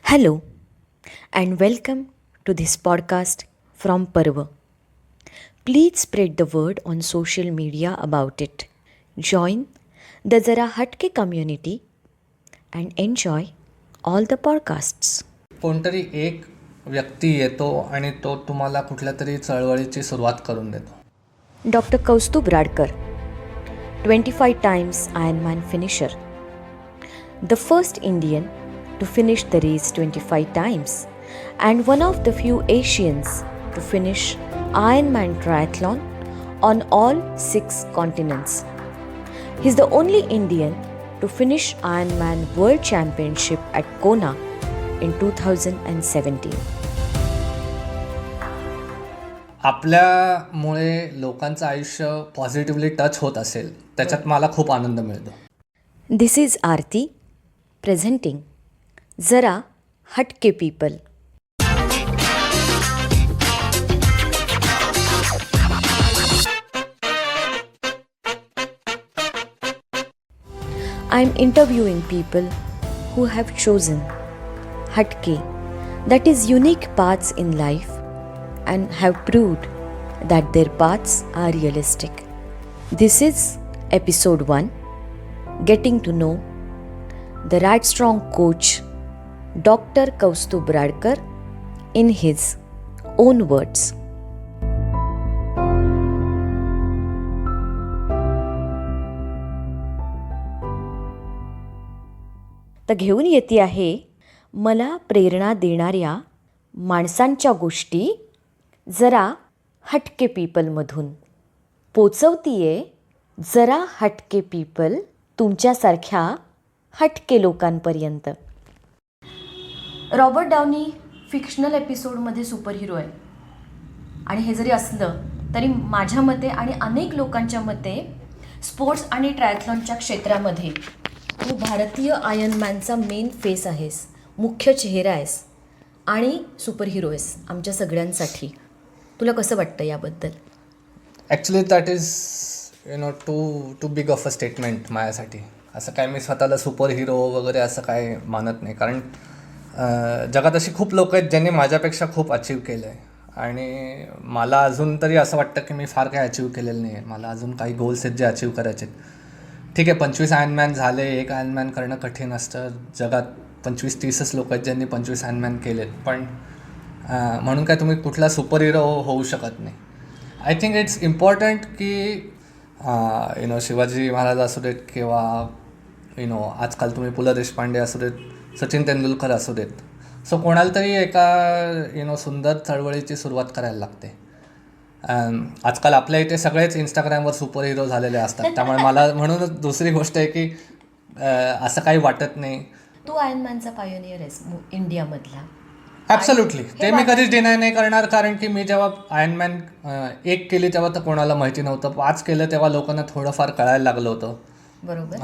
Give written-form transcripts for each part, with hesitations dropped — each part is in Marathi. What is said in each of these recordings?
Hello and welcome to this podcast from Parva. Please spread the word on social media about it. Join the Zara Hatke community and enjoy all the podcasts. कोणतरी एक व्यक्ती येतो आणि तो तुम्हाला कुठल्या तरी चळवळीची सुरुवात करून देतो. Dr. Kaustubh Radkar, 25 times Ironman finisher. The first Indian to finish the race 25 times and one of the few Asians to finish Ironman triathlon on all 6 continents. He's the only Indian to finish Ironman World Championship at Kona in 2017. आपल्यामुळे लोकांचं आयुष्य पॉझिटिव्हली टच होत असेल त्याच्यात मला खूप आनंद मिळतो. This is Aarti presenting Zara Hatke People. I'm interviewing people who have chosen Hatke, that is unique paths in life, and have proved that their paths are realistic. This is episode 1, getting to know the Ride Strong coach Dr. Kaustubh Radkar in his own words. तर घेऊन येते आहे मला प्रेरणा देणाऱ्या माणसांच्या गोष्टी जरा हटके पीपलमधून. पोचवतीये जरा हटके पीपल तुमच्यासारख्या हटके लोकांपर्यंत. रॉबर्ट डाउनी फिक्शनल एपिसोडमध्ये सुपरहिरो आहे आणि हे जरी असलं तरी माझ्या मते आणि अनेक लोकांच्या मते स्पोर्ट्स आणि ट्रायथलॉनच्या क्षेत्रामध्ये तू भारतीय आयर्नमॅनचा मेन फेस आहेस, मुख्य चेहरा आहेस आणि सुपरहिरो आहेस आमच्या सगळ्यांसाठी. तुला कसं वाटतं याबद्दल? Actually that is too big of a statement माझ्यासाठी. असं काय मी स्वतःला सुपर हिरो वगैरे असं काय मानत नाही, कारण जगात अशी खूप लोक आहेत ज्यांनी माझ्यापेक्षा खूप अचीव केलं आहे आणि मला अजून तरी असं वाटतं की मी फार काही अचीव केलेलं नाही आहे. मला अजून काही गोल्स आहेत जे अचीव करायचे आहेत. ठीक आहे, 25 आयर्नमॅन झाले, एक आयर्नमॅन करणं कठीण असतं. जगात 25-30च लोक आहेत ज्यांनी 25 आयर्नमॅन केलेत, पण म्हणून काय तुम्ही कुठला सुपर हिरो होऊ शकत नाही. आय थिंक इट्स इम्पॉर्टंट की शिवाजी महाराज असू देत किंवा आजकाल तुम्ही पु ल देशपांडे असू देत, सचिन तेंडुलकर असू देत, सो कोणाला तरी एका सुंदर चळवळीची सुरुवात करायला लागते. आजकाल आपल्या इथे सगळेच इंस्टाग्रामवर सुपर हिरो झालेले असतात, त्यामुळे मला म्हणूनच दुसरी गोष्ट आहे की असं काही वाटत नाही. तू आयर्नमॅनचा पायोनियर आहेस इंडियामधला. ॲब्सोल्युटली, ते मी कधीच डिनाय नाही करणार, कारण की मी जेव्हा आयर्नमॅन 1 केली तेव्हा तर कोणाला माहिती नव्हतं. 5 केलं तेव्हा लोकांना थोडंफार कळायला लागलं होतं. बरोबर.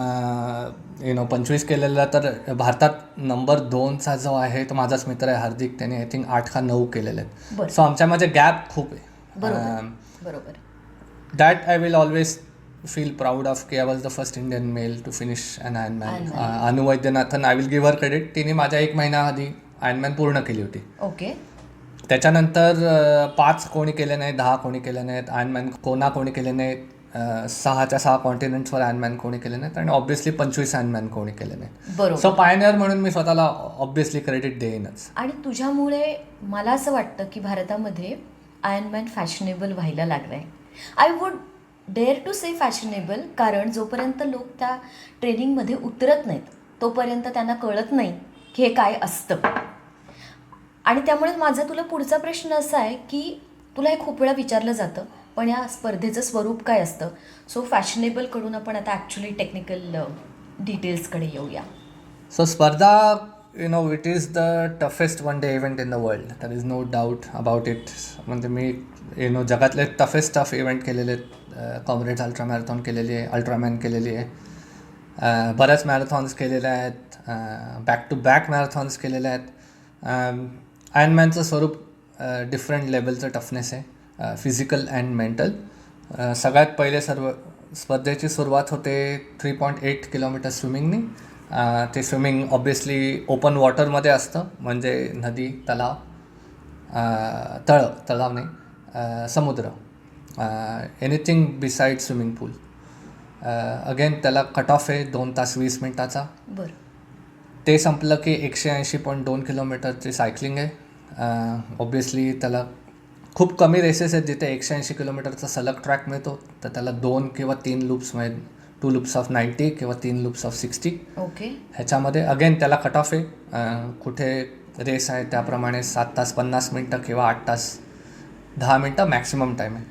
25 केलेला तर भारतात नंबर 2चा जो आहे तो माझाच मित्र आहे हार्दिक, त्याने आय थिंक 8 का 9 केलेले आहेत. सो आमच्यामध्ये गॅप खूप आहे. बरोबर. That I will always feel proud of की I was the first Indian male to finish an Ironman. Anu Vaidyanathan, I will give her credit, तिने माझ्या 1 महिना आधी आयर्नमॅन पूर्ण केली होती. ओके. त्याच्यानंतर 5 कोणी केले नाहीत, 10 कोणी केले नाहीत, आयर्नमॅन कोना कोणी केले नाहीत, 6च्या 6 कॉन्टिनेंट्सवर आयर्नमॅन कोणी केले नाहीत आणि ऑब्व्हियसली 25 आयर्नमॅन कोणी केले नाहीत. सो पायनियर म्हणून मी स्वतःला ऑब्व्हियसली क्रेडिट देईनच. आणि तुझ्यामुळे मला असं वाटतं की भारतामध्ये आयर्नमॅन फॅशनेबल व्हायला लागलं आहे. I would dare to say fashionable, कारण जोपर्यंत लोक त्या ट्रेनिंगमध्ये उतरत नाहीत तोपर्यंत त्यांना कळत नाही की हे काय असतं. आणि त्यामुळे माझा तुला पुढचा प्रश्न असा आहे की तुला हे खूप वेळा विचारलं जातं, पण या स्पर्धेचं स्वरूप काय असतं. सो फॅशनेबलकडून आपण आता ॲक्च्युली टेक्निकल डिटेल्सकडे येऊया. सो स्पर्धा it is the toughest one day event in the world, that is no doubt about it. म्हणजे मी जगातले टफ इव्हेंट केलेले आहेत. कॉम्रेड्स अल्ट्रा मॅरेथॉन केलेली आहे, अल्ट्रामॅन केलेली आहे, बऱ्याच मॅरेथॉन्स केलेल्या आहेत, बॅक टू बॅक मॅरेथॉन्स केलेल्या आहेत. आयर्नमॅनचं स्वरूप डिफरंट लेवलचं टफनेस आहे, फिजिकल अँड मेंटल. सगळ्यात पहिले स्पर्धेची सुरुवात होते 3.8 किलोमीटर स्विमिंगनी ते स्विमिंग ऑब्वियसली ओपन वॉटरमध्ये असतं, म्हणजे नदी, तलाव, तलाव नाही, समुद्र, एनिथिंग बिसाइड स्विमिंग पूल. अगेन त्याला कट ऑफ आहे 2 तास 20 मिनटाचा. बरं. ते संपलं की 180.2 किलोमीटरची सायकलिंग आहे. ऑब्वियसली त्याला खूप कमी रेसेस आहेत जिथे 180 किलोमीटरचा सलग ट्रॅक मिळतो, तर त्याला 2 किंवा 3 लूप्स मिळेल, 2 लूप्स ऑफ 90 किंवा 3 लूप्स ऑफ 60. ओके. ह्याच्यामध्ये अगेन त्याला कट ऑफ आहे. कुठे रेस आहे त्याप्रमाणे 7 तास 50 मिनटं किंवा 8 तास 10 मिनटं मॅक्सिमम टाईम आहे.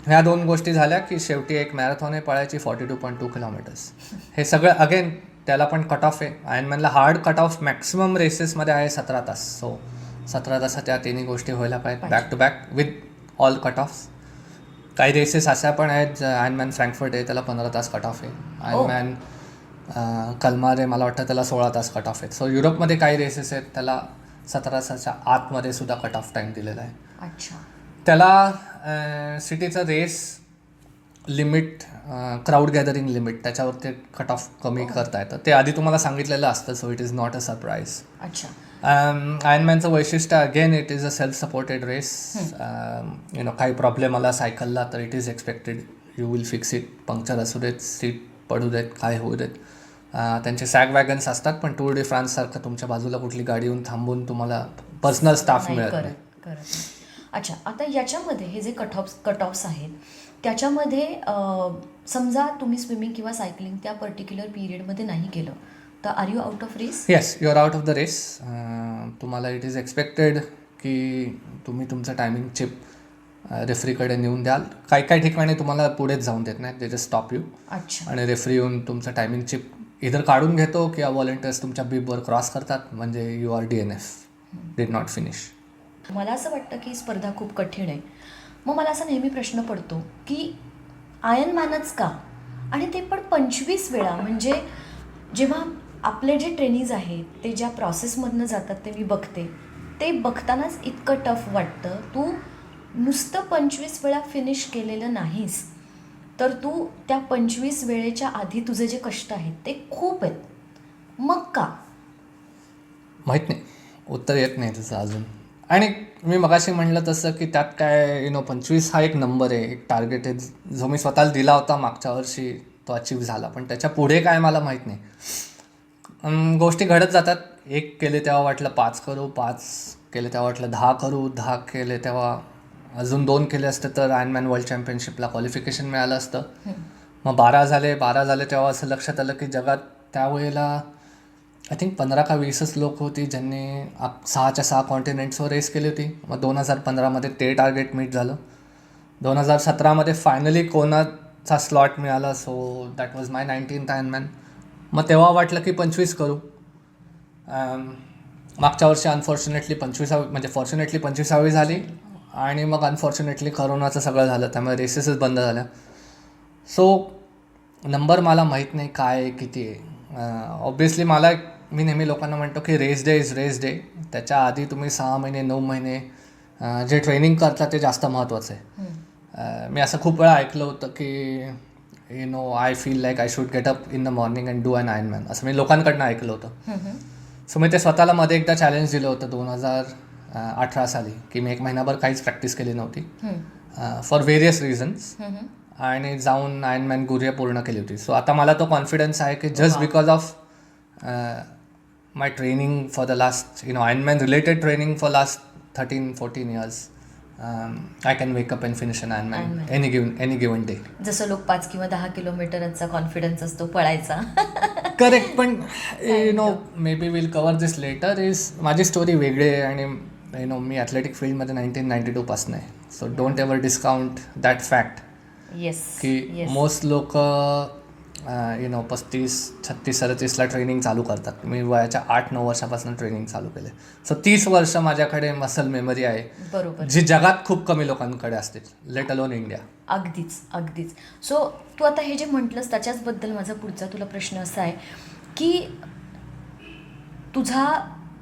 ह्या 2 गोष्टी झाल्या की शेवटी एक मॅरेथॉन आहे पळायची 42.2 किलोमीटर्स. हे सगळं अगेन त्याला पण कट ऑफ आहे. आयर्नमॅनला हार्ड कट ऑफ मॅक्सिमम रेसेसमध्ये आहे 17 तास. सो 17 तासात त्या तिन्ही गोष्टी व्हायला पाहिजेत back to back with all cut offs. काही रेसेस अशा पण आहेत, आयर्नमॅन फ्रँकफर्ट आहे त्याला 15 तास कट ऑफ आहे. आयर्नमॅन कलमार आहे, मला वाटतं त्याला 16 तास कट ऑफ आहेत. सो युरोपमध्ये काही रेसेस आहेत त्याला 17 तासाच्या आतमध्ये सुद्धा कट ऑफ टाईम दिलेला आहे. अच्छा. त्याला सिटीचं race limit, crowd gathering limit, त्याच्यावर ते कट ऑफ कमी करता येतं. ते आधी तुम्हाला सांगितलेलं असतं, so it is not a surprise. अच्छा. आयर्नमॅनचं वैशिष्ट्य again it is a self supported race. काही प्रॉब्लेम आला सायकलला तर it is expected you will fix it. Puncture असू देत, सीट पडू देत, काय होऊ देत. त्यांचे सॅग वॅगन्स असतात, पण टूर डी फ्रान्ससारखं तुमच्या बाजूला कुठली गाडी येऊन थांबून तुम्हाला पर्सनल स्टाफ मिळत नाही. अच्छा. आता याच्यामध्ये हे जे कट ऑफ्स आहेत त्याच्यामध्ये समजा तुम्ही स्विमिंग किंवा सायकलिंग त्या पर्टिक्युलर पिरियडमध्ये नाही केलं तर are you out of race? Yes, you are out of the race. तुम्हाला इट इज एक्सपेक्टेड की तुम्ही तुमचं टायमिंग चिप रेफरीकडे नेऊन द्याल. काही ठिकाणी तुम्हाला पुढेच जाऊन देत नाही, दे जस्ट स्टॉप यू. अच्छा. आणि रेफरी येऊन तुमचं टायमिंग चिप इधर काढून घेतो किंवा व्हॉलेंटियर्स तुमच्या बीबवर क्रॉस करतात, म्हणजे you are DNF, did not finish. मला असं वाटतं की स्पर्धा खूप कठीण आहे. मग मला असा नेहमी प्रश्न पडतो की आयर्नमॅनच का, आणि ते पण 25 वेळा. म्हणजे जेव्हा आपले जे ट्रेनिज आहेत ते ज्या प्रोसेसमधनं जातात ते मी बघते, ते बघतानाच इतकं टफ वाटतं. तू नुसतं 25 वेळा फिनिश केलेलं नाहीस, तर तू त्या 25 वेळेच्या आधी तुझे जे कष्ट आहेत ते खूप आहेत. मग का? माहीत नाही, उत्तर येत नाही त्याचं अजून. आणि मी मगाशी म्हटलं तसं की त्यात काय 25 हा एक नंबर आहे, एक टार्गेट आहे जो मी स्वतःला दिला होता मागच्या वर्षी, तो अचीव झाला. पण त्याच्या पुढे काय मला माहीत नाही. गोष्टी घडत जातात. 1 केले तेव्हा वाटलं 5 करू, 5 केले तेव्हा वाटलं 10 करू, 10 केले तेव्हा अजून 2 केले असते तर आयर्नमॅन वर्ल्ड चॅम्पियनशिपला क्वालिफिकेशन मिळालं असतं. मग 12 झाले तेव्हा असं लक्षात आलं की जगात त्यावेळेला आय थिंक 15 का 20च लोक होती ज्यांनी 6च्या 6 कॉन्टिनेंट्सवर रेस केली होती. मग 2015मध्ये ते टार्गेट मीट झालं. 2017मध्ये फायनली कोणाचा स्लॉट मिळाला, so that was my 19th Ironman. मग तेव्हा वाटलं की 25 करू. मागच्या वर्षी अनफॉर्च्युनेटली 25वी झाली आणि मग अनफॉर्च्युनेटली करोनाचं सगळं झालं, त्यामुळे रेसेसच बंद झाल्या. सो नंबर मला माहीत नाही काय किती आहे. ऑब्वियसली मी नेहमी लोकांना म्हणतो की race day is race day. त्याच्या आधी तुम्ही 6 महिने 9 महिने जे ट्रेनिंग करता ते जास्त महत्त्वाचं आहे. मी असं खूप वेळा ऐकलं होतं की I feel like I should get up in the morning and do an Ironman, असं मी लोकांकडनं ऐकलं होतं. सो मी ते स्वतःला मध्ये एकदा चॅलेंज दिलं होतं 2018 साली, की मी 1 महिनाभर काहीच प्रॅक्टिस केली नव्हती फॉर व्हेरियस रिझन्स, आणि जाऊन आयर्नमॅन गुरिया पूर्ण केली होती. सो आता मला तो कॉन्फिडन्स आहे की just because of my training for the last Ironman related training for last 13-14 years, I can wake up and finish an Ironman any given day. जसं लोक 5 किंवा 10 किलोमीटरचा कॉन्फिडन्स असतो पळायचा. करेक्ट. पण maybe will cover this later. माझी स्टोरी वेगळी आहे आणि मी ॲथलेटिक फील्डमध्ये 1992 पासून आहे. So don't ever discount that fact की मोस्ट लोक 35-36ला ट्रेनिंग चालू करतात. मी वयाच्या 8-9 वर्षापासून ट्रेनिंग चालू केले. सो 30 वर्ष माझ्याकडे मसल मेमरी आहे, बरोबर, जी जगात खूप कमी लोकांकडे असते, लेट अलोन इंडिया. अगदीच. सो तू आता हे जे म्हटलंस त्याच्याचबद्दल माझा पुढचा तुला प्रश्न असा आहे की तुझा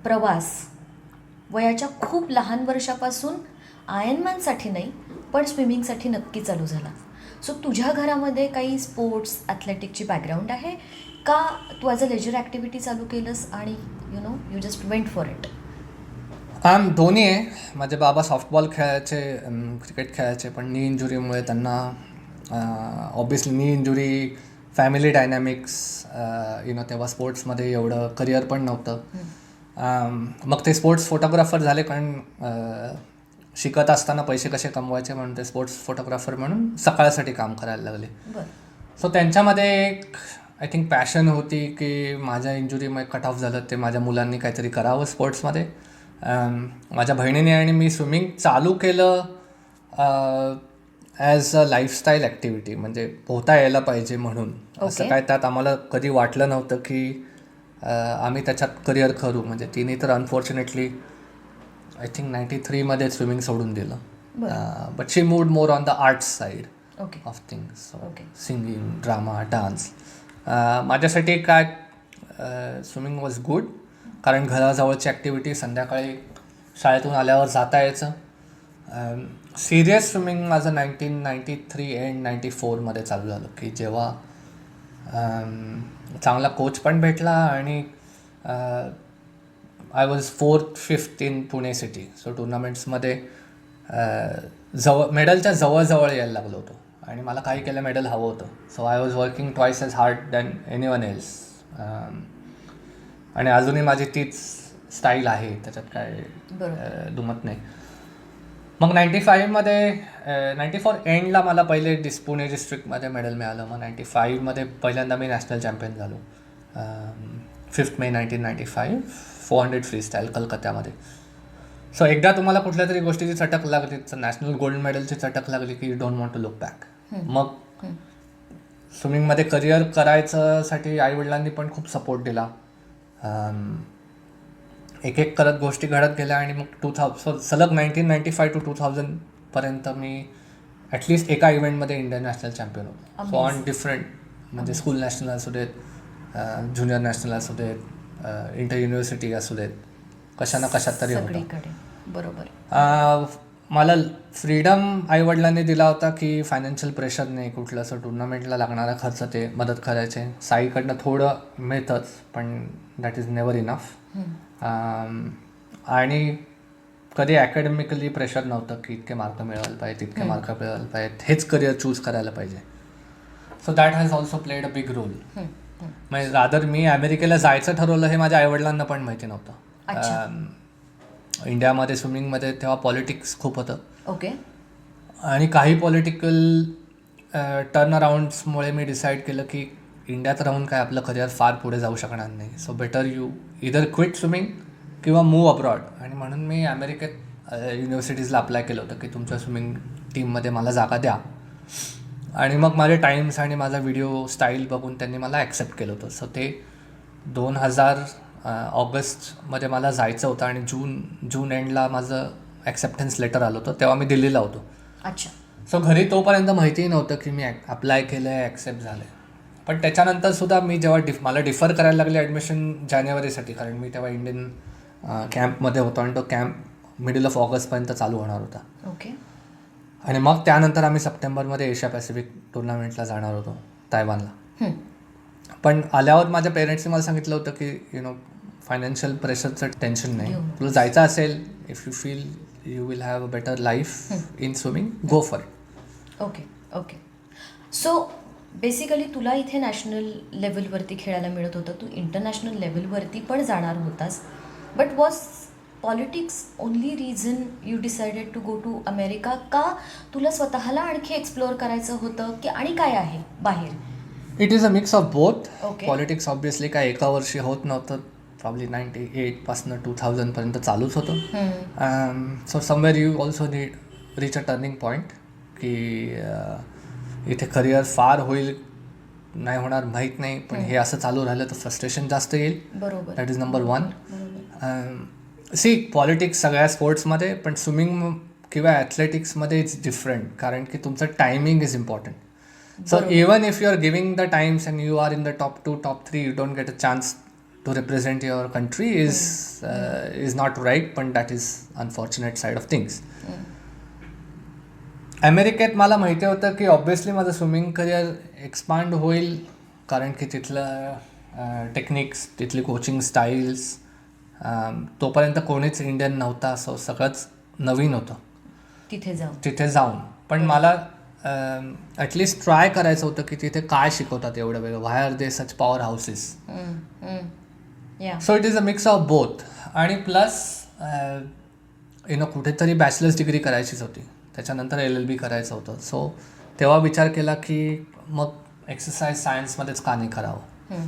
प्रवास वयाच्या खूप लहान वर्षापासून आयर्नमॅनसाठी नाही पण स्विमिंगसाठी नक्की चालू झाला. सो तुझ्या घरामध्ये काही स्पोर्ट्स ॲथलेटिकची बॅकग्राऊंड आहे का तू ॲज अ लेजर ॲक्टिव्हिटी चालू केलंस आणि you just went for it? दोन्ही आहे. माझे बाबा सॉफ्टबॉल खेळायचे, क्रिकेट खेळायचे, पण नी इंजुरीमुळे त्यांना ऑब्विसली नी इंजुरी, फॅमिली डायनॅमिक्स, तेव्हा स्पोर्ट्समध्ये एवढं करिअर पण नव्हतं. मग ते स्पोर्ट्स फोटोग्राफर झाले, कारण शिकत असताना पैसे कसे कमवायचे म्हणून ते स्पोर्ट्स फोटोग्राफर म्हणून सकाळसाठी काम करायला लागले. सो त्यांच्यामध्ये एक आय थिंक पॅशन होती की माझ्या इंजुरीमुळे कट ऑफ झालं, ते माझ्या मुलांनी काहीतरी करावं स्पोर्ट्समध्ये. माझ्या बहिणीने आणि मी स्विमिंग चालू केलं ॲज अ लाईफस्टाईल ॲक्टिव्हिटी, म्हणजे पोहता यायला पाहिजे म्हणून. असं काय त्यात आम्हाला कधी वाटलं नव्हतं की आम्ही त्याच्यात करिअर करू. म्हणजे तिने तर अनफॉर्च्युनेटली आय थिंक 93मध्ये स्विमिंग सोडून दिलं. But she moved more on the arts side of things, singing, drama, dance. माझ्यासाठी काय स्विमिंग वॉज गुड, कारण घराजवळची ॲक्टिव्हिटी, संध्याकाळी शाळेतून आल्यावर जाता यायचं. सिरियस स्विमिंग माझं 1993 एंड 94मध्ये चालू झालं, की जेव्हा चांगला कोच पण भेटला आणि I was 4th 5th in Pune city. So टुर्नामेंट्समध्ये मेडलच्या जवळजवळ यायला लागलो होतो आणि मला काही केलं मेडल हवं होतं. So I was working twice as hard than anyone else. आणि अजूनही माझी तीच स्टाईल आहे, त्याच्यात काय दुमत नाही. मग 95मध्ये 94 एंडला मला पहिले पुणे डिस्ट्रिक्टमध्ये मेडल मिळालं. मग 95मध्ये पहिल्यांदा मी नॅशनल चॅम्पियन झालो. 5 मे 1995 400 फ्री स्टाईल कलकत्त्यामध्ये. सो एकदा तुम्हाला कुठल्या तरी गोष्टीची चटक लागली, नॅशनल गोल्ड मेडलची चटक लागली की you don't want to look back. मग स्विमिंगमध्ये करिअर करायच्यासाठी आईवडिलांनी पण खूप सपोर्ट दिला. एक एक करत गोष्टी घडत गेल्या आणि मग सलग 1995 to 2000पर्यंत मी ॲटलिस्ट एका इव्हेंटमध्ये इंडियन नॅशनल चॅम्पियन होतो. सो ऑन डिफरंट, म्हणजे स्कूल नॅशनल असू देत, ज्युनियर नॅशनल असू देत, इंटर युनिव्हर्सिटी असू देत, कशा ना कशात तरी होतं. बरोबर. मला फ्रीडम आईवडिलांनी दिला होता की फायनान्शियल प्रेशर नाही कुठलं. असं टुर्नामेंटला लागणारा खर्च ते मदत करायचे. साईकडनं थोडं मिळतंच, पण दॅट इज नेवर इनफ. आणि कधी अकॅडमिकली प्रेशर नव्हतं की इतके मार्क मिळवायला पाहिजे, तितके मार्क मिळवायला पाहिजेत, हेच करिअर चूज करायला पाहिजे. So that has also played a big role. म्हणजे रादर मी अमेरिकेला जायचं ठरवलं हे माझ्या आईवडिलांना पण माहिती नव्हतं. इंडियामध्ये स्विमिंगमध्ये तेव्हा पॉलिटिक्स खूप होतं. ओके. आणि काही पॉलिटिकल टर्न अराउंड्समुळे मी डिसाईड केलं की इंडियात राहून काय आपलं करिअर फार पुढे जाऊ शकणार नाही. So better you either quit swimming किंवा मूव्ह अब्रॉड. आणि म्हणून मी अमेरिकेत युनिव्हर्सिटीजला अप्लाय केलं होतं की तुमच्या स्विमिंग टीममध्ये मला जागा द्या. आणि मग माझे टाईम्स आणि माझा व्हिडिओ स्टाईल बघून त्यांनी मला ॲक्सेप्ट केलं होतं. सो ते 2000 ऑगस्टमध्ये मला जायचं होतं आणि जून एंडला माझं ॲक्सेप्टन्स लेटर आलं होतं. तेव्हा मी दिल्लीला होतो. अच्छा. सो घरी तोपर्यंत माहितीही नव्हतं की मी अप्लाय केलं आहे, ॲक्सेप्ट झालं आहे. पण त्याच्यानंतरसुद्धा मी जेव्हा मला डिफर करायला लागले ॲडमिशन जानेवारीसाठी, कारण मी तेव्हा इंडियन कॅम्पमध्ये होतो आणि तो कॅम्प मिडल ऑफ ऑगस्टपर्यंत चालू होणार होता. ओके. आणि मग त्यानंतर आम्ही सप्टेंबरमध्ये एशिया पॅसिफिक टुर्नामेंटला जाणार होतो तायवानला. पण आल्यावर माझ्या पेरेंट्सनी मला सांगितलं होतं की फायनान्शियल प्रेशरचं टेन्शन नाही, तुला जायचं असेल, if you feel you will have a better life in swimming, go for it. Okay. Okay. So basically तुला इथे नॅशनल लेवलवरती खेळायला मिळत होतं, तू इंटरनॅशनल लेवलवरती पण जाणार होतास. But was politics only reason you decided to go to America, का तुला स्वतःला आणखी एक्सप्लोअर करायचं होतं की आणि काय आहे बाहेर? It is a mix of both. Okay. Politics obviously काय एका वर्षी होत नव्हतं, प्रॉब्ली 98पासनं 2000पर्यंत चालूच होतं. So somewhere you also need reach a turning point की इथे करिअर फार होईल नाही होणार माहीत नाही, पण हे असं चालू राहिलं तर फ्रस्ट्रेशन जास्त येईल. बरोबर. That is number 1. See politics सगळ्या स्पोर्ट्समध्ये, पण स्विमिंग किंवा ॲथलेटिक्समध्ये इट्स डिफरंट, कारण की तुमचं timing is important. So even if you are giving the times and you are in the top 2, top 3, you don't get a chance to represent your country is not right, but that is unfortunate side of things. अमेरिकेत मला माहिती होतं की ऑब्व्हियसली माझं स्विमिंग करिअर एक्सपांड होईल, कारण की तिथलं टेक्निक्स, तिथली कोचिंग स्टाईल्स, तोपर्यंत कोणीच इंडियन नव्हता, असं सगळंच नवीन होतं तिथे जाऊन. पण मला ॲटलिस्ट ट्राय करायचं होतं की तिथे काय शिकवतात एवढं वेळ, why are they such power houses. So it is a mix of both. आणि प्लस कुठेतरी बॅचलर्स डिग्री करायचीच होती, त्याच्यानंतर LLB करायचं होतं. सो तेव्हा विचार केला की मग एक्सरसाइज सायन्समध्येच का नाही करावं.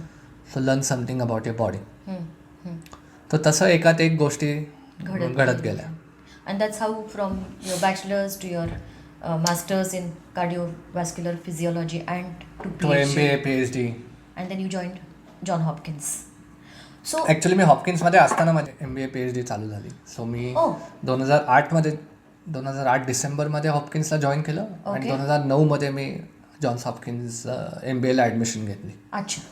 So learn something about your body. तर तसं एकात एक गोष्टी घडत गेल्या. And that's how from your bachelor's to your master's in cardiovascular physiology and to MBA, PhD. And then you joined John Hopkins. So actually मी हॉपकिन्समध्ये असताना माझी MBA PhD चालू झाली. सो मी 2008 डिसेंबरमध्ये हॉपकिन्सला जॉईन केलं आणि 2009 मी जॉन्स हॉपकिन्स MBAला ॲडमिशन घेतली. अच्छा.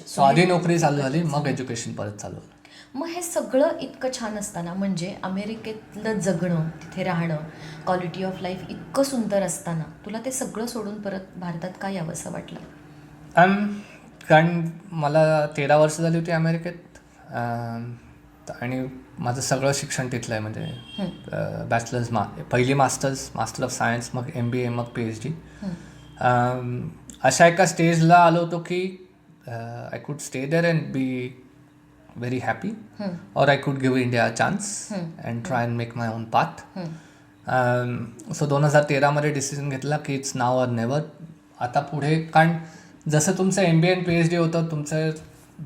सो आधी नोकरी चालू झाली, मग एज्युकेशन परत चालू झालं. मग हे सगळं इतकं छान असताना, म्हणजे अमेरिकेतलं जगणं, तिथे राहणं, क्वालिटी ऑफ लाईफ इतकं सुंदर असताना तुला ते सगळं सोडून परत भारतात का यावं असं वाटलं? कारण मला 13 वर्ष झाली होती अमेरिकेत आणि माझं सगळं शिक्षण तिथलं आहे. म्हणजे बॅचलर्स, पहिली मास्टर ऑफ सायन्स, मग MBA, मग PhD. अशा एका स्टेजला आलो होतो की I could stay there and be very happy, or I could give India a chance and try and make my own path. So 2013 मध्ये डिसिजन घेतला की इट्स नाव और नेवर. आता पुढे, कारण जसं तुमचं MBA आणि PhD होतं, तुमचं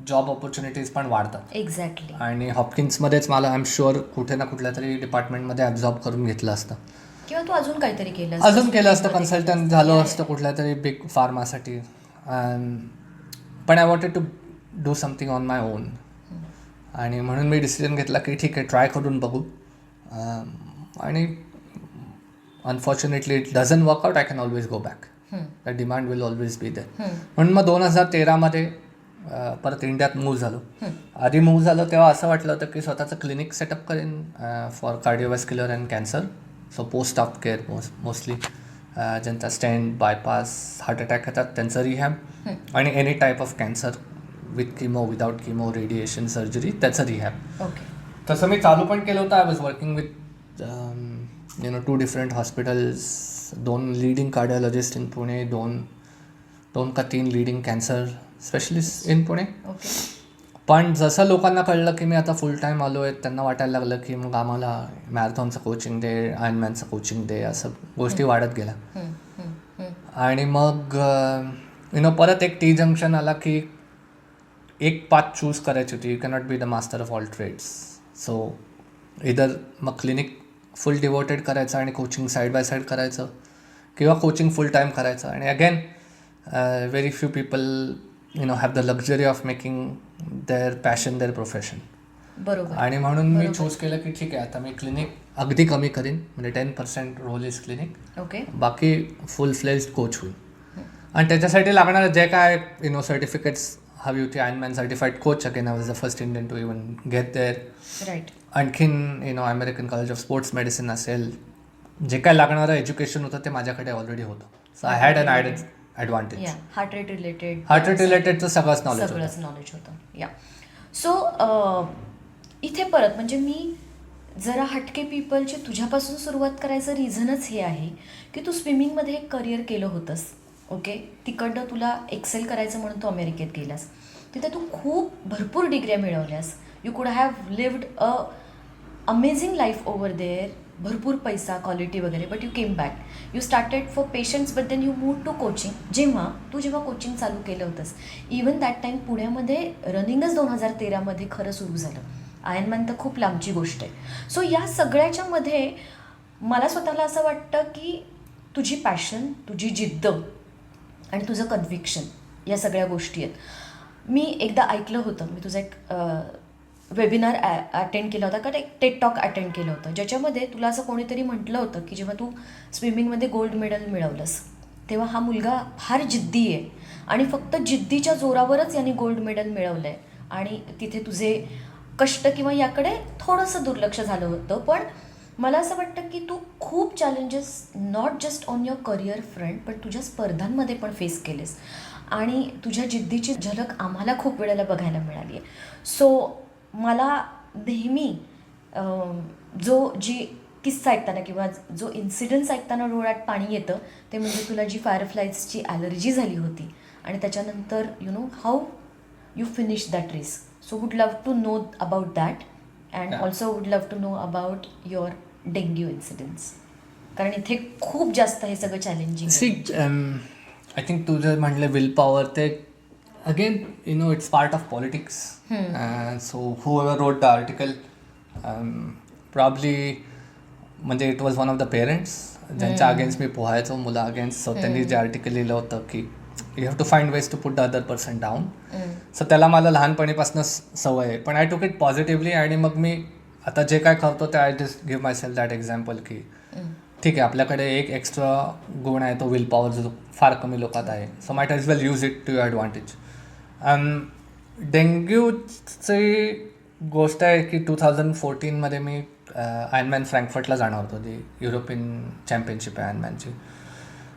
जॉब ऑपॉर्च्युनिटीज पण वाढतात. एक्झॅक्टली. आणि हॉपकिन्समध्येच मला आय एम शुअर कुठे ना कुठल्या तरी डिपार्टमेंटमध्ये ॲब्झॉर्ब करून घेतलं असतं, किंवा तू अजून काहीतरी केलं असतं, कन्सल्टंट झालं असतं कुठल्या तरी बिग फार्मासाठी. पण I wanted to do something on my own. आणि म्हणून मी डिसिजन घेतला की ठीक आहे, ट्राय करून बघू. आणि unfortunately it doesn't work out, I can always go back. The demand will always be there. म्हणून मग 2013 परत इंडियात मूव्ह झालो. आधी मूव्ह झालो तेव्हा असं वाटलं होतं की स्वतःचं क्लिनिक सेटअप करेन for cardiovascular and cancer. So post of care mostly ज्यांचा स्टेंट, बायपास, हार्ट अटॅक येतात त्यांचं रिहॅब, आणि any type of cancer with chemo, without chemo, radiation, surgery, त्याचं रिहॅब. तसं मी चालू पण केलं होतं. I was working with 2 different hospitals, 2 leading cardiologist in Pune, 2 का 3 leading cancer specialist in Pune. पण जसं लोकांना कळलं की मी आता फुल टाईम आलो आहे, त्यांना वाटायला लागलं की मग आम्हाला मॅरेथॉनचं कोचिंग दे, आयर्नमॅनचं कोचिंग दे, असं गोष्टी वाढत गेल्या. आणि मग परत एक टी जंक्शन आला की एक पाथ चूज करायची होती. You cannot be the master of all trades. So इधर मग क्लिनिक फुल डिवोटेड करायचं आणि कोचिंग साईड बाय साईड करायचं, किंवा कोचिंग फुल टाईम करायचं. आणि again very few people have the luxury of making their passion their profession. बरोबर. आणि म्हणून मी चूज केलं की ठीक आहे, आता मी क्लिनिक अगदी कमी करीन, म्हणजे 10% रोल इज क्लिनिक, बाकी फुल फ्लेज्ड कोच होईल. आणि त्याच्यासाठी लागणारं जे काय सर्टिफिकेट्स हवी होती, Ironman certified coach, again I was the first Indian to even get there. Right. आणखीन American college of sports medicine असेल, जे काय लागणारं एज्युकेशन होतं ते माझ्याकडे ऑलरेडी होतं. So I had an advantage. Heart rate रिलेटेडचं सगळंच नॉलेज होतं. या. सो इथे परत, म्हणजे मी जरा हटके पीपलची तुझ्यापासून सुरुवात करायचं रिझनच हे आहे की तू स्विमिंगमध्ये एक करिअर केलं होतंस. ओके, तिकडनं तुला एक्सेल करायचं म्हणून तू अमेरिकेत गेलास. तिथे तू खूप भरपूर डिग्र्या मिळवल्यास. You could have lived a amazing life over there, भरपूर पैसा, क्वालिटी वगैरे. But you came back, you started for patients, but then you move to coaching. जेव्हा कोचिंग चालू केलं होतंस, इवन दॅट टाईम पुण्यामध्ये रनिंगच 2013 खरं सुरू झालं. आयर्नमॅन तर खूप लांबची गोष्ट आहे. सो या सगळ्याच्या मध्ये मला स्वतःला असं वाटतं की तुझी पॅशन, तुझी जिद्द आणि तुझं कन्व्हिक्शन, या सगळ्या गोष्टी आहेत. मी एकदा ऐकलं होतं, मी तुझा एक वेबिनार अटेंड केला होता, का एक टेड टॉक अटेंड केलं होतं, ज्याच्यामध्ये तुला असं कोणीतरी म्हटलं होतं की जेव्हा तू स्विमिंगमध्ये गोल्ड मेडल मिळवलंस तेव्हा हा मुलगा फार जिद्दी आहे आणि फक्त जिद्दीच्या जोरावरच यांनी गोल्ड मेडल मिळवलं आहे, आणि तिथे तुझे कष्ट किंवा याकडे थोडंसं दुर्लक्ष झालं होतं. पण मला असं वाटतं की तू खूप challenges not just on your career front, पण तुझ्या स्पर्धांमध्ये पण फेस केलेस. आणि तुझ्या जिद्दीची झलक आम्हाला खूप वेळेला बघायला मिळाली आहे. सो मला नेहमी जी किस्सा ऐकताना किंवा जो इन्सिडन्स ऐकताना डोळ्यात पाणी येतं ते म्हणजे तुला जी फायरफ्लाईजची ॲलर्जी झाली होती आणि त्याच्यानंतर how you finish that race. So would love to know about that and also would love to know about your dengue incidents, कारण इथे खूप जास्त हे सगळं चॅलेंजिंग. आय थिंक तू जर म्हणलं विल पॉवर ते again it's part of politics. So whoever wrote the article probably म्हणजे it was one of the parents ज्यांच्या अगेन्स्ट मी पोहायचो मुला अगेन्स्ट. सो त्यांनी जे आर्टिकल लिहिलं होतं की you have to find ways to put the other person down. So त्याला मला लहानपणीपासून सवय आहे, पण आय टूक इट पॉझिटिव्हली. आणि मग मी आता जे काय करतो ते I just give my self that example की ठीक आहे आपल्याकडे एक एक्स्ट्रा गुण आहे तो विल पॉवर जो फार कमी लोकात आहे. So might as well use it to your advantage. डेंग्यूची गोष्ट आहे की 2014 मी आयर्नमॅन फ्रँकफर्टला जाणार होतो. जी युरोपियन चॅम्पियनशिप आहे आयर्नमॅनची.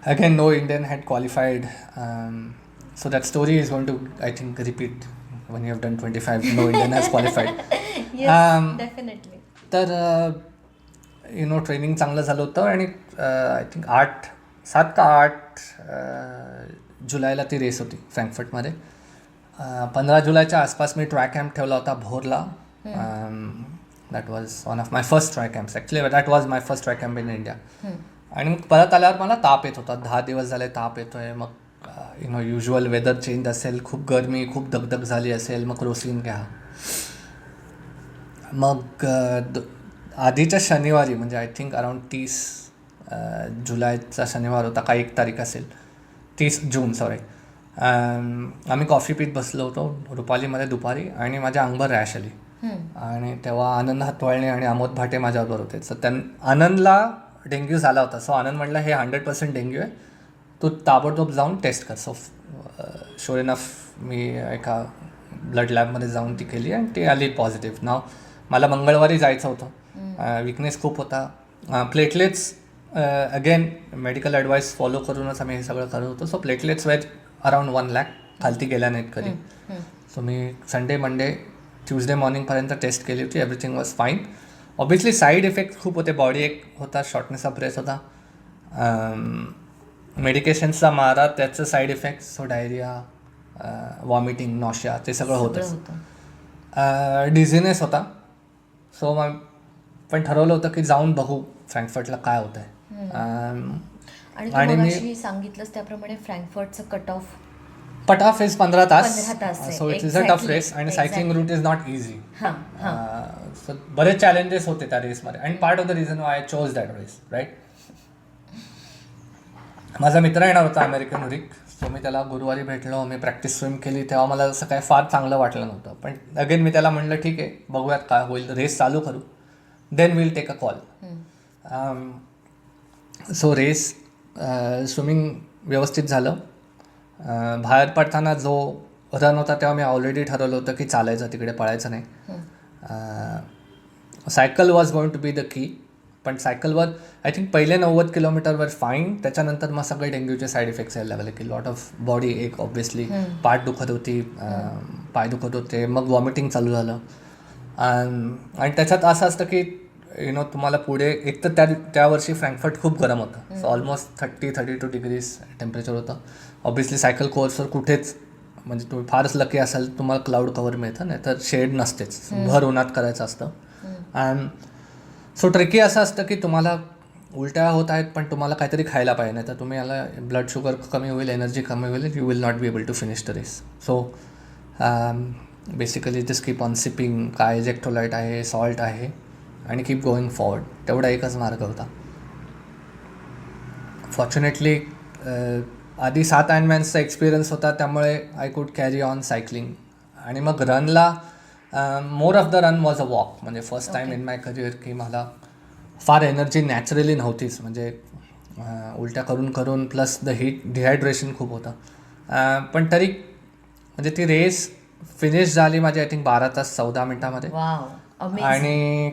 Again no Indian had qualified. So that story is going to I think repeat when you have done 25. No Indian has qualified. Definitely. तर ट्रेनिंग चांगलं झालं होतं आणि आय थिंक 7 का 8 जुलैला ती रेस होती फ्रँकफर्टमध्ये. 15 जुलैच्या आसपास मी ट्रॅक कॅम्प ठेवला होता भोरला. That was one of my first track camps. Actually that was my first track camp in India. आणि मग परत आल्यावर मला ताप येत होता. 10 दिवस झाले ताप येतो आहे. मग युज्युअल वेदर चेंज असेल, खूप गरमी, खूप दगदग झाली असेल, मग क्रोसिन घ्या. मग आधीच्या शनिवारी म्हणजे आय थिंक अराउंड 30 जुलैचा शनिवार होता, काही 1 तारीख असेल, 30 जून सॉरी. आम्ही कॉफी पीत बसलो होतो रुपालीमध्ये दुपारी आणि माझ्या अंगभर रॅश आली. आणि तेव्हा आनंद हातवाळणे आणि अमोद भाटे माझ्याबरोबर होते. सो आनंदला डेंग्यू झाला होता. सो आनंद म्हटलं हे 100% डेंग्यू आहे, तू ताबडतोब जाऊन टेस्ट कर. सो शुअर इनफ मी एका ब्लड लॅबमध्ये जाऊन ती केली आणि ती आली पॉझिटिव्ह. नाव मला मंगळवारी जायचं होतं. विकनेस खूप होता. Platelets again medical advice follow करूनच आम्ही हे सगळं करत होतो. So platelets was around 1 lakh, खालती गेल्या नाहीत कधी. सो मी संडे मंडे ट्यूजडे मॉर्निंगपर्यंत टेस्ट केली होती. Everything was fine. Obviously side effect खूप होते. बॉडी एक होता, शॉर्टनेस ऑफ ब्रेथ होता, मेडिकेशन्सचा मारा, त्याचं side effects. So diarrhoea, vomiting, nausea ते सगळं होतं. डिझिनेस होता. सो मग पण ठरवलं होतं की जाऊन बघू फ्रँकफर्टला काय होतं आहे. आणि मी सांगितलंच त्याप्रमाणे फ्रँकफर्टचं कट ऑफ इज 15 तास. So it is a tough race आणि cycling route is not easy. So बरेच चॅलेंजेस होते त्या रेसमध्ये आणि part of the reason I chose that race right. माझा मित्र येणार होता अमेरिकन हुरिक. सो मी त्याला गुरुवारी भेटलो, मी प्रॅक्टिस स्विम केली. तेव्हा मला असं काय फार चांगलं वाटलं नव्हतं. पण अगेन मी त्याला म्हणलं ठीक आहे बघूयात काय होईल, रेस चालू करू, then will take a call. So race swimming व्यवस्थित झालं. बाहेर पडताना जो रन होता तेव्हा मी ऑलरेडी ठरवलं होतं की चालायचं, तिकडे पळायचं नाही. Cycle was going to be the key. पण सायकलवर आय थिंक पहिले 90 किलोमीटरवर फाईन. त्याच्यानंतर मग सगळे डेंग्यूचे साईड इफेक्ट्स यायला लागले की लॉट ऑफ बॉडी एक ऑब्व्हियसली पाठ दुखत होती, पाय दुखत होते, मग वॉमिटिंग चालू झालं. आणि त्याच्यात असं असतं की तुम्हाला पुढे एक तर त्या वर्षी फ्रँकफर्ट खूप गरम होतं. सो ऑलमोस्ट 30-32 डिग्रीज टेम्परेचर होतं. ऑब्व्हियसली सायकल कोर्सवर कुठेच म्हणजे तुम्ही फारच लकी असाल तुम्हाला क्लाउड कवर मिळतं, नाही तर शेड नसतेच, भर उन्हात करायचं असतं. अँड सो ट्रिकी असं असतं की तुम्हाला उलट्या होत आहेत पण तुम्हाला काहीतरी खायला पाहिजे, नाही तर तुम्ही याला ब्लड शुगर कमी होईल, एनर्जी कमी होईल, you will not be able to finish the race. So basically just keep on sipping. काय इलेक्ट्रोलाइट आहे, सॉल्ट आहे आणि कीप गोईंग फॉरवर्ड. तेवढा एकच मार्ग होता. फॉर्च्युनेटली आधी 7 आयर्नमॅन्सचा एक्सपिरियन्स होता, त्यामुळे I could carry on cycling. आणि मग रनला more of the run was a walk. म्हणजे first time in my career की मला फार एनर्जी नॅचरली नव्हतीच. म्हणजे उलट्या करून करून प्लस द हीट, डिहायड्रेशन खूप होतं. पण तरी म्हणजे ती रेस फिनिश झाली माझी आय थिंक 12 तास 14 मिनटामध्ये. आणि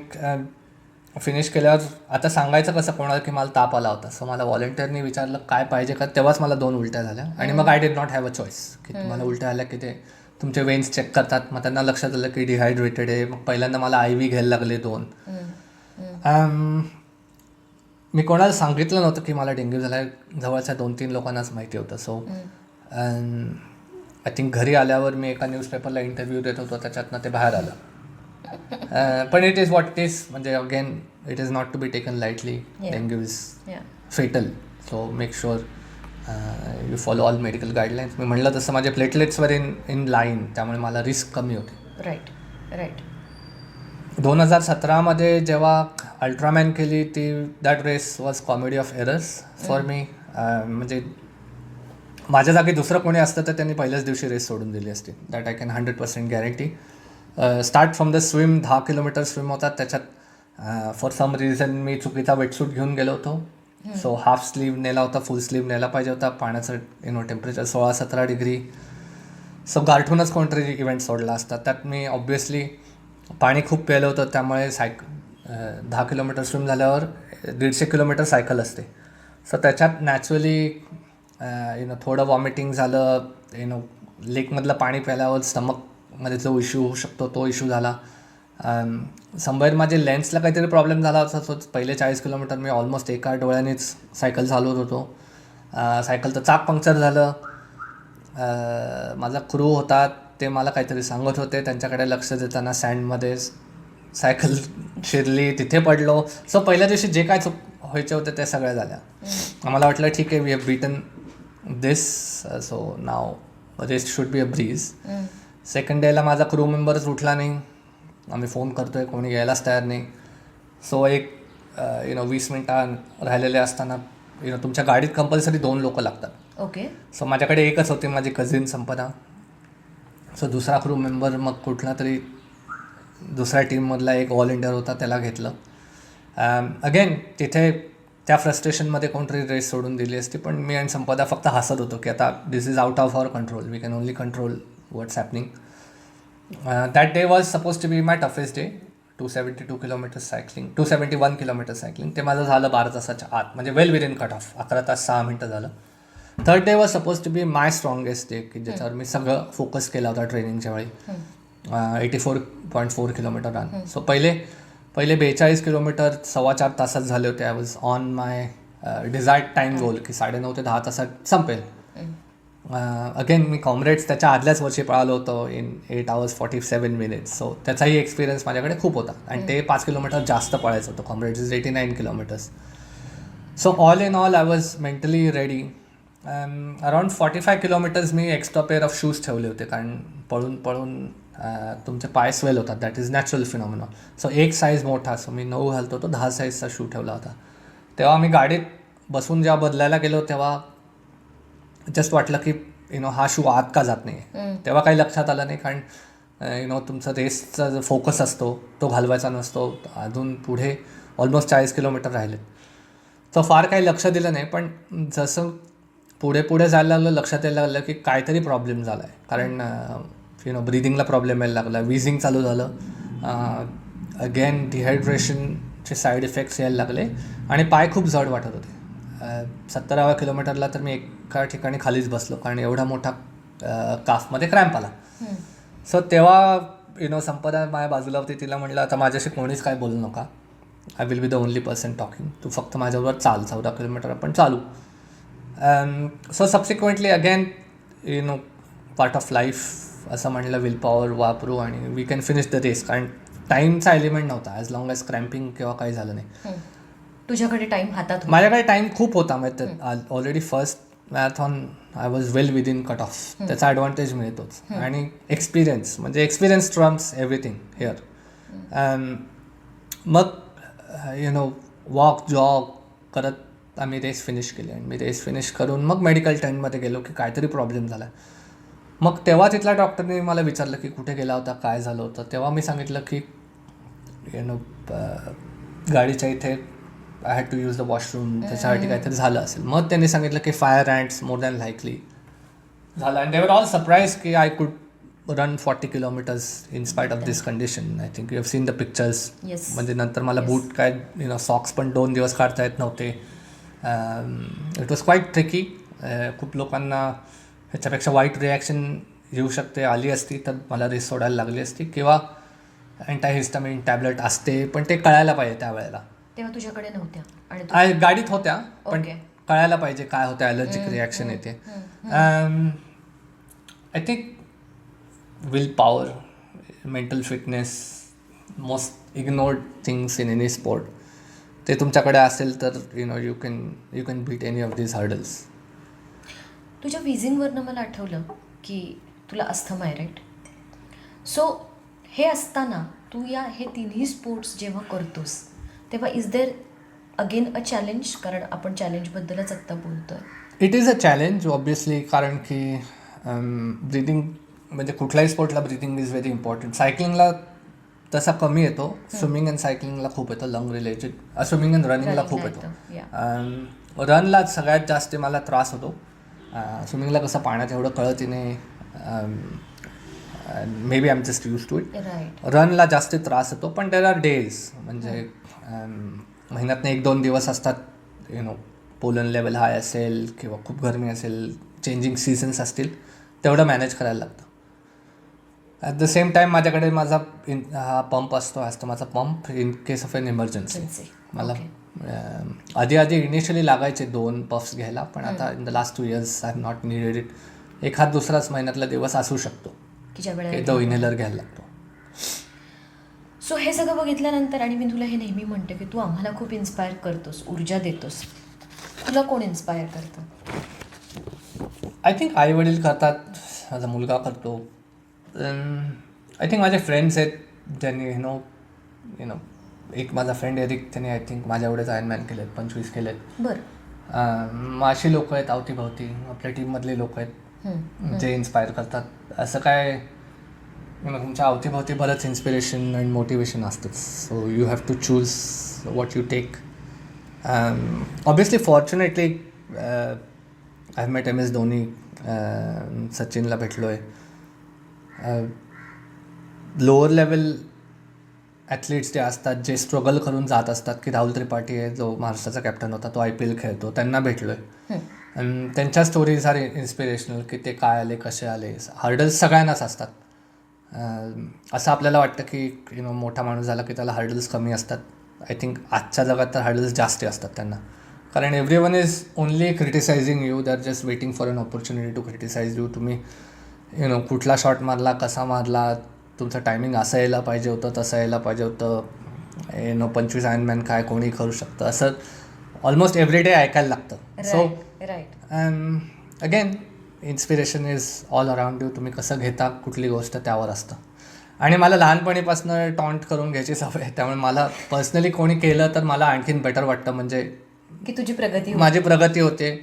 फिनिश केल्यावर आता सांगायचं कसं कोणाला की मला ताप आला होता. सो मला व्हॉलेंटिअरनी विचारलं काय पाहिजे का, तेव्हाच मला 2 उलट्या झाल्या. आणि मग I did not have a choice की तुम्हाला उलट्या आल्या की ते तुमचे वेन्स चेक करतात. मग त्यांना लक्षात आलं की डिहायड्रेटेड आहे. मग पहिल्यांदा मला आय व्ही घ्यायला लागले 2. मी कोणाला सांगितलं नव्हतं की मला डेंग्यू झाला आहे. जवळच्या 2-3 लोकांनाच माहिती होतं. सो आय थिंक घरी आल्यावर मी एका न्यूजपेपरला इंटरव्ह्यू देत होतो, त्याच्यातनं ते बाहेर आलं. पण it is what it is. म्हणजे again it is not to be taken lightly. Dengue is fatal. So make sure you follow all medical guidelines. मी म्हटलं तसं माझे प्लेटलेट्स वर इन लाईन, त्यामुळे मला रिस्क कमी होती. राईट. 2017 जेव्हा अल्ट्रामॅन केली ती, that race was comedy of errors for me. म्हणजे माझ्या जागी दुसरं कोणी असतं तर त्यांनी पहिल्याच दिवशी रेस सोडून दिली असती. That I can 100% guarantee. Start from the swim 10 kilometre swim होतात. त्याच्यात फॉर सम रिझन मी चुकीचा वेटसूट घेऊन गेलो होतो. सो हाफ स्लीव नेला होता, फुल स्लीव नेला पाहिजे होता. पाण्याचं टेम्परेचर 16-17 डिग्री. सो गारठूनच कोणतरी इव्हेंट सोडला असता. त्यात मी ऑब्व्हियसली पाणी खूप प्यायलं होतं, त्यामुळे 10 किलोमीटर स्विम झाल्यावर 150 किलोमीटर सायकल असते. सो त्याच्यात नॅचरली थोडं वॉमिटिंग झालं. लेकमधलं पाणी प्यायल्यावर स्टमकमध्ये जो इश्यू होऊ शकतो तो इश्यू झाला. समवेर माझे लेन्सला काहीतरी प्रॉब्लेम झाला होता. सो पहिले 40 किलोमीटर मी ऑलमोस्ट एका डोळ्यानेच सायकल चालवत होतो. सायकलचं चाक पंक्चर झालं. माझा क्रू होता, ते मला काहीतरी सांगत होते. त्यांच्याकडे लक्ष देताना सँडमध्ये सायकल शिरली, तिथे पडलो. सो पहिल्या दिवशी जे काय व्हायचे होते ते सगळ्या झाल्या. मला वाटलं ठीक आहे, we have beaten this, so now rest should be a breeze. Second डेला माझा क्रू मेंबरच उठला नाही. आम्ही फोन करतो आहे, कोणी यायलाच तयार नाही. सो 20 मिनटं राहिलेले असताना तुमच्या गाडीत कंपल्सरी 2 लोक लागतात. ओके. सो माझ्याकडे एकच होती, माझी कझिन संपदा. सो दुसरा क्रू मेंबर मग कुठला तरी दुसऱ्या टीममधला एक व्हॉलेंटिअर होता, त्याला घेतलं. अगेन तिथे त्या फ्रस्ट्रेशनमध्ये कोणतरी रेस सोडून दिली असती. पण मी आणि संपदा फक्त हसत होतो की आता this is out of our control. We can only control what's happening. That day was suppose to be my toughest day. 272 kilometres cycling, 271 kilometre cycling. ते माझं झालं 12 तासाच्या आत, म्हणजे वेल विदिन कट ऑफ. 11 तास 6 मिनटं झालं. Third day was suppose to be my strongest day, की ज्याच्यावर मी सगळं फोकस केला होता ट्रेनिंगच्या वेळी. 84.4 किलोमीटर रन. सो पहिले 42 किलोमीटर 4.25 तासात झाले होते. I was on my desired time goal की 9.5 ते 10 तासात संपेल. अगेन मी कॉम्रेड्स त्याच्या आदल्याच वर्षी पळालो होतो इन 8 hours 47 minutes. सो त्याचाही एक्सपिरियन्स माझ्याकडे खूप होता. आणि ते 5 किलोमीटर जास्त पळायचं होतं. Comrades is 89 kilometres. So all in all I was mentally ready. Around 45 kilometres me extra pair of shoes ठेवले होते, कारण पळून तुमचे पाय स्वेल होतात. That is natural phenomena. So एक साईज मोठा, सो मी 9 घालतो तो 10 साईजचा शू ठेवला होता. तेव्हा मी गाडीत बसून जेव्हा बदलायला गेलो तेव्हा जस्ट वाटलं की हा शू आत का जात नाही. तेव्हा काही लक्षात आलं नाही, कारण तुमचा रेसचा जो फोकस असतो तो घालवायचा नसतो. अजून पुढे ऑलमोस्ट 40 किलोमीटर राहिले. तर फार काही लक्ष दिलं नाही. पण जसं पुढे जायला लागलं लक्षात यायला लागलं की काहीतरी प्रॉब्लेम झाला आहे. कारण ब्रिदिंगला प्रॉब्लेम यायला लागला, विझिंग चालू झालं. अगेन डिहायड्रेशनचे साईड इफेक्ट्स यायला लागले आणि पाय खूप जड वाटत होते. 70व्या किलोमीटरला तर मी एका ठिकाणी खालीच बसलो, कारण एवढा मोठा काफमध्ये क्रॅम्प आला. सो तेव्हा संपदा माझ्या बाजूला होती. तिला म्हटलं आता माझ्याशी कोणीच काय बोलू नका. I will be the only person talking. तू फक्त माझ्याबरोबर चाल. 14 किलोमीटर आपण चालू. So subsequently again part of life असं म्हणलं, विल पॉवर वापरू आणि we can finish the race. कारण टाईमचा एलिमेंट नव्हता ॲज लॉंग ॲज क्रॅम्पिंग किंवा काही झालं नाही. तुझ्याकडे टाईम हातात? माझ्याकडे टाईम खूप होता. म्हणजे already first marathon I was well within cut off. त्याचा ॲडव्हान्टेज मिळतोच. आणि एक्सपिरियन्स, म्हणजे एक्सपिरियन्स ट्रम्प्स एव्हरीथिंग हिअर. मग वॉक जॉग करत आम्ही रेस फिनिश केली. आणि मी रेस फिनिश करून मग मेडिकल टेंटमध्ये गेलो की काहीतरी प्रॉब्लेम झाला. मग तेव्हा तिथल्या डॉक्टरने मला विचारलं की कुठे गेला होता, काय झालं होतं. तेव्हा मी सांगितलं की गाडीच्या इथे I had to use the washroom, त्याच्यासाठी काहीतरी झालं असेल. मग त्यांनी सांगितलं की fire ants more than likely झालं. And they were all surprise की I could run 40 kilometres in spite of this condition. I think you have seen the pictures. Yes. म्हणजे नंतर मला बूट काय सॉक्स पण 2 दिवस काढता येत नव्हते. It was quite tricky. खूप लोकांना ह्याच्यापेक्षा वाईट रिॲक्शन येऊ शकते, आली असती तर मला रेस सोडायला लागली असती, किंवा अँटाहिस्टामिन टॅबलेट असते, पण ते कळायला पाहिजे त्यावेळेला. तेव्हा तुझ्याकडे नव्हत्या आणि गाडीत होत्या, पण Okay. कळायला पाहिजे काय होतं, ॲलर्जिक रिॲक्शन येते. I think will power, mental fitness, most ignored things in any sport, ते तुमच्याकडे असेल तर you can beat any of these hurdles. तुझ्या विजिंगवरनं मला आठवलं की तुला अस्थमा आहे, राईट? सो हे असताना तू हे तिन्ही स्पोर्ट्स जेव्हा करतोस तेव्हा is there again a challenge? कारण आपण चॅलेंजबद्दलच आत्ता बोलतोय. It is a challenge obviously, कारण की ब्रिदिंग म्हणजे कुठल्याही स्पोर्टला ब्रिदिंग इज व्हेरी इम्पॉर्टंट. सायकलिंगला तसा कमी येतो, स्विमिंग अँड सायकलिंगला खूप येतो, लंग रिलेटेड. स्विमिंग अँड रनिंगला खूप येतो. रनला सगळ्यात जास्त मला त्रास होतो. स्विमिंगला कसं पाण्यात एवढं कळतही नाही, maybe I am just use to it. Right. रनला जास्त त्रास होतो, पण देर आर डेज, म्हणजे महिन्यातनं 1-2 दिवस असतात, पोलन लेवल हाय असेल किंवा खूप गरमी असेल, चेंजिंग सीझन्स असतील, तेवढं मॅनेज करायला लागतं. ॲट द सेम टाईम माझ्याकडे माझा हा पंप असतो माझा pump in case of an emergency. मला आधी इनिशियली लागायचे 2 पफ्स घ्यायला, पण आता in the last 2 years I have not needed it. एखाद दुसराच महिन्यातला दिवस असू शकतो की ज्या वेळेला तो इनहेलर घ्यायला लागतो. सो हे सगळं बघितल्यानंतर, आणि मी तुला हे नेहमी म्हणते की तू आम्हाला खूप इन्स्पायर करतोस, ऊर्जा देतोस. तुला कोण इन्स्पायर करतं? आय थिंक आई वडील करतात, माझा मुलगा करतो. आय थिंक माझे फ्रेंड्स आहेत ज्यांनी एक माझा फ्रेंड एरिक, त्याने आय थिंक माझ्या एवढेच आयर्नमॅन केलेत, 25 केलेत. बरं. अशी लोक आहेत अवतीभवती, आपल्या टीममधले लोक आहेत जे इन्स्पायर करतात. असं काय तुमच्या अवतीभवती बरंच इन्स्पिरेशन अँड मोटिवेशन असतंच. So you have to choose what you take. Obviously fortunately I have met MS Dhoni, सचिनला भेटलो आहे. लोअर लेवल ॲथलीट्स जे असतात, जे स्ट्रगल करून जात असतात, की राहुल त्रिपाठी आहे जो महाराष्ट्राचा कॅप्टन होता, तो IPL खेळतो, त्यांना भेटलो आहे. आणि त्यांच्या स्टोरीज आर इन्स्पिरेशनल, की ते काय आले, कसे आले. हर्डल्स सगळ्यांनाच असतात. असं आपल्याला वाटतं की मोठा माणूस झाला की त्याला हर्डल्स कमी असतात. आय थिंक आजच्या जगात तर हर्डल्स जास्त असतात त्यांना, कारण everyone is only criticising you. They are just waiting for an opportunity to criticise you. तुम्ही कुठला शॉट मारला, कसा मारला, तुमचं टायमिंग असं यायला पाहिजे होतं, तसं यायला पाहिजे होतं, 25 आयर्नमॅन काय कोणी करू शकतं, असं ऑलमोस्ट एव्हरी डे ऐकायला लागतं. So again inspiration is all around you. तुम्ही कसं घेता कुठली गोष्ट त्यावर असतं. आणि मला लहानपणीपासून टॉन्ट करून घ्यायची सवय आहे, त्यामुळे मला पर्सनली कोणी केलं तर मला आणखीन बेटर वाटतं, म्हणजे की तुझी प्रगती, माझी प्रगती होते.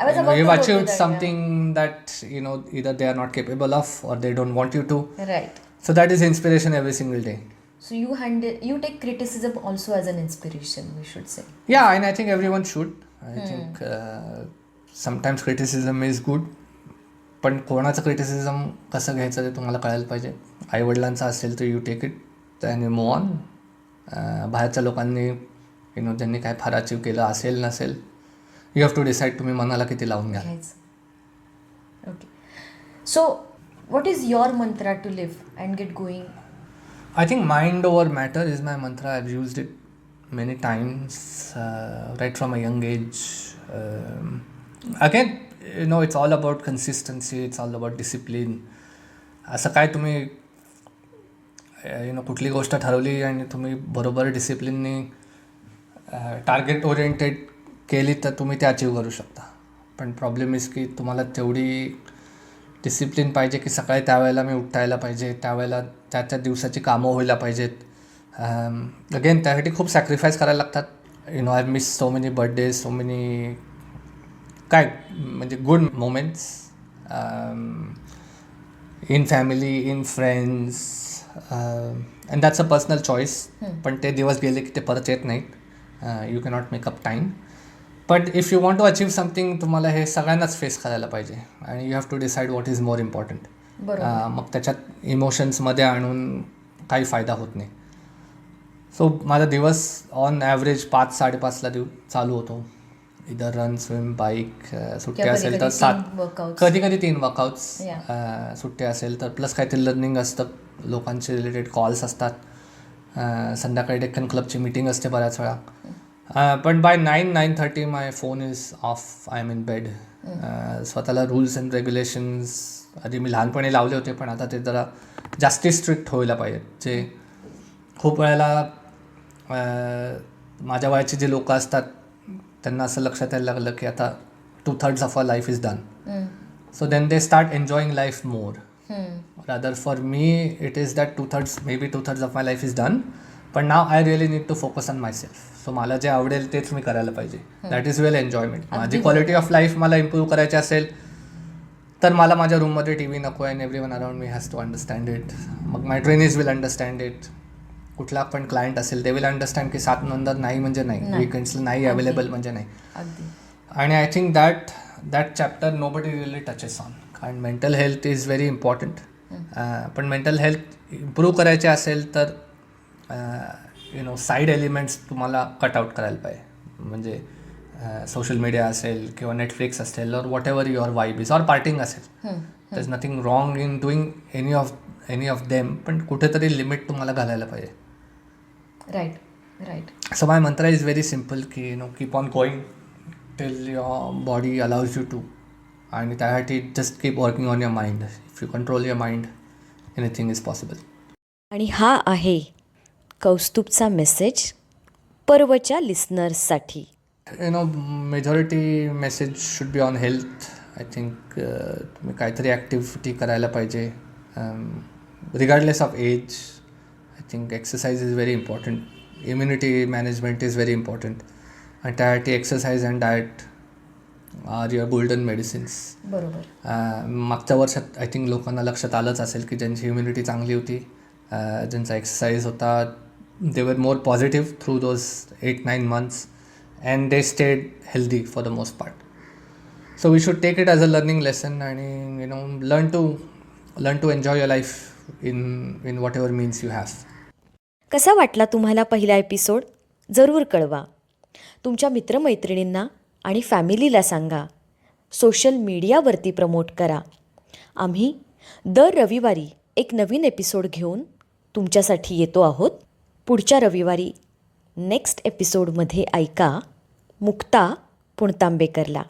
You've achieved something that either they are not capable of or they don't want you to. Right. So that is inspiration every single day. So you take criticism also as an inspiration, we should say. Yeah, and I think everyone should. I think sometimes criticism is good. पण कोणाचं क्रिटिसिझम कसं घ्यायचं ते तुम्हाला कळायला पाहिजे. आईवडिलांचं असेल तर you take it and you move on. बाहेरच्या लोकांनी ज्यांनी काय फार अचीव केलं असेल नसेल, यू हॅव टू डिसाईड तुम्ही मनाला किती लावून घ्या. Okay. So what is your mantra to live and get going? I think mind over matter is my mantra. I've used it many times, right from a young age. Again, it's all about consistency. It's all about discipline. असं काय तुम्ही कुठली गोष्ट ठरवली आणि तुम्ही बरोबर डिसिप्लिननी टार्गेट ओरिएंटेड केली तर तुम्ही ते अचीव करू शकता. पण प्रॉब्लेम इज की तुम्हाला तेवढी डिसिप्लिन पाहिजे की सकाळी त्यावेळेला मी उठायला पाहिजे, त्यावेळेला त्या दिवसाची कामं व्हायला पाहिजेत. अगेन त्यासाठी खूप सॅक्रिफाईस करायला लागतात. I miss so many birthdays, so many काय म्हणजे good moments in family, in friends, and that's a personal choice. पण ते दिवस गेले की ते परत येत नाहीत. You cannot make up time. But if you want to achieve something, तुम्हाला हे सगळ्यांनाच फेस करायला पाहिजे आणि you have to decide what is more important. बरोबर. मग त्याच्यात इमोशन्समध्ये आणून काही फायदा होत नाही. सो माझा दिवस ऑन ॲव्हरेज 5-5:30ला चालू होतो. इधर रन, स्विम, बाईक, सुट्टी किंवा असेल तर कधी-कधी 7, 3 वर्कआउट्स. कधी 3 वर्कआउट्स, Yeah. सुट्टी असेल तर प्लस काहीतरी लर्निंग असतं, लोकांचे रिलेटेड कॉल्स असतात, संध्याकाळी डेक्कन क्लबची मीटिंग असते बऱ्याच वेळा. पण by 9-9:30 my phone is off, I am in bed. स्वतःला रूल्स अँड रेग्युलेशन्स आधी मी लहानपणी लावले होते, पण आता ते जरा जास्ती स्ट्रिक्ट व्हायला पाहिजेत. जे खूप वेळेला माझ्या वयाची जे लोक असतात त्यांना असं लक्षात यायला लागलं की आता 2/3 of a life is done. So then they start enjoying life more. Rather for me it is that 2/3 of my life is done, पण now I really need to focus on myself. So मला जे आवडेल तेच मी करायला पाहिजे. That is well enjoyment. माझी क्वालिटी ऑफ लाईफ मला इम्प्रूव्ह करायची असेल तर मला माझ्या रूममध्ये टी व्ही नको आहे, and everyone around me has to understand it. मग my trainees will understand it. कुठला पण क्लायंट असेल दे विल अंडरस्टँड की 7 नंतर नाही म्हणजे नाही, वीकेंड्सला नाही अवेलेबल म्हणजे नाही. आणि I think that chapter nobody really touches on. कारण mental health is very important. पण मेंटल हेल्थ इम्प्रूव्ह करायचे असेल तर साईड एलिमेंट्स तुम्हाला कट आउट करायला पाहिजे. म्हणजे सोशल मीडिया असेल किंवा नेटफ्लिक्स असेल, और what ever your vibe is, और पार्टिंग असेल. There is nothing wrong in doing any of them, पण कुठेतरी लिमिट तुम्हाला घालायला पाहिजे. Right. So my mantra is very simple की keep on going till your body allows you to. आणि त्यासाठी just keep working on your mind. If you control your mind, anything is possible. आणि हा आहे कौस्तुभचा मेसेज पर्वच्या लिस्नर्ससाठी. Majority message should be on health. I think तुम्ही काहीतरी ॲक्टिव्हिटी करायला पाहिजे regardless of age. I think exercise is very important. Immunity management is very important. आणि त्यासाठी exercise and diet are your golden medicines. बरोबर. मागच्या वर्षात आय थिंक लोकांना लक्षात आलंच असेल की ज्यांची इम्युनिटी चांगली होती, ज्यांचा एक्सरसाइज होता, they were more positive through those 8-9 months, and they stayed healthy for the most part. So we should take it as a learning lesson and learn to enjoy your life in whatever means you have. कसा वाटला तुम्हाला पहिला एपिसोड? जरूर कळवा. तुमच्या मित्रमैत्रिणींना आणि फॅमिलीला सांगा. सोशल मीडियावरती प्रमोट करा. आम्ही दर रविवारी एक नवीन एपिसोड घेऊन तुमच्यासाठी येतो आहोत. पुढच्या रविवारी नेक्स्ट एपिसोडमध्ये ऐका मुक्ता पुणतांबेकरला.